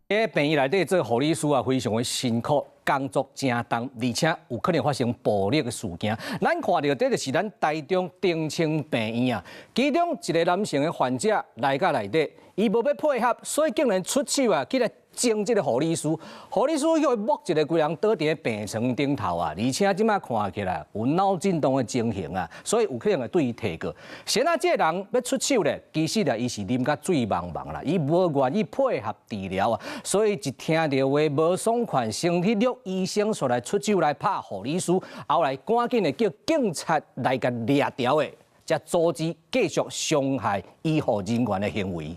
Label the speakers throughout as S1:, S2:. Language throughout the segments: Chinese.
S1: 喺病院内底做护理师啊，非常的辛苦，工作真重，而且有可能发生暴力的事件。咱看到这就是咱台中长青病院啊，其中一个男性的患者来到内底，伊无要配合，所以竟然出手啊，起来争这个护理师。护理师去摸一个规人倒伫病床顶头啊，而且即摆看起来有脑震荡的情形啊，所以有可能会对伊提告。现在这个人要出手咧，其实啊，伊是啉甲醉茫茫啦，伊无愿意配合治疗啊，所以一听到话无爽快，身体弱，医生煞来出手来拍护理师，后来赶紧的叫警察来甲掠条的，才阻止继续伤害医护人员的行为。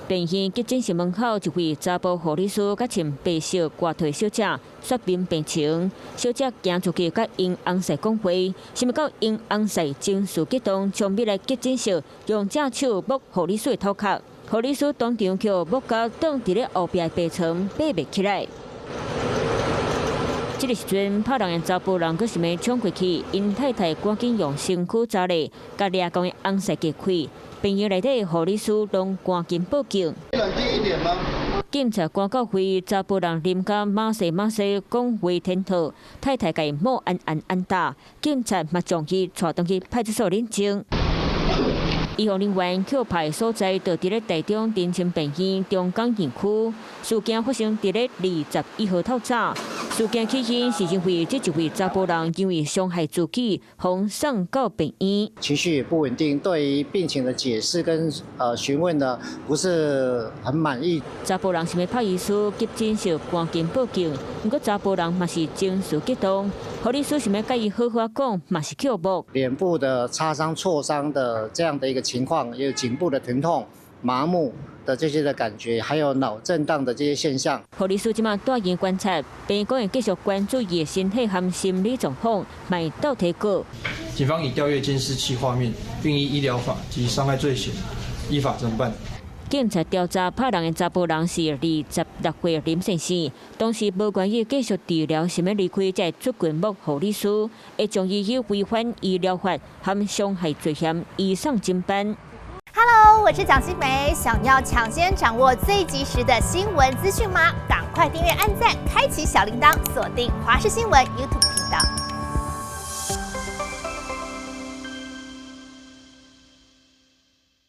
S2: 病院急诊室门口，一位查甫护理师甲穿白色挂腿小姐率面病情，小姐行出去甲因翁婿讲话，想要到因翁婿情绪激动，冲入来急诊室，用正手摸护理师的头壳，护理师当场叫摸到躺伫咧后壁病床，爬袂起来。这个时阵，拍人的查甫人佫想要冲过去，因太太赶紧用身躯砸咧，甲掠讲的翁婿击开。病院内底护理师拢赶紧报警。
S3: 冷静一点吗？
S2: 警察赶到会，查甫人啉甲马西讲话天套，太太甲某按打，警察嘛将伊带动去派出所领证。医护人员扣派所在就伫咧台中长青病院中港院区，事件发生伫咧21号透早。事件起因是因为这一位查甫人因为伤害自己，被送到病院。
S4: 情绪也不稳定，对于病情的解释跟询问呢，不是很满意。
S2: 查甫人想要拍医师急诊室赶紧报警，不过查甫人嘛是情绪激动，护理师想要甲伊好好讲，嘛是扣目。
S4: 脸部的擦伤、挫伤的这样的一个情况，也有颈部的疼痛、麻木的这些的感觉，还有脑震荡的这些现象。
S2: 护理师今麦带院观察，病院会继续关注伊的身体和心理状况，卖倒提告。
S5: 警方已调阅监视器画面，并依医疗法及伤害罪嫌依法侦办。
S2: 警察调查拍人的查甫人是26岁林先生，当时无愿意继续治疗，想要离开，才出拳摸护理师，会将伊以违反医疗法和伤害罪嫌移送侦办。
S6: Hello， 我是蒋欣梅。想要抢先掌握最及时的新闻资讯吗？赶快订阅、按赞、开启小铃铛，锁定华视新闻 YouTube 频道。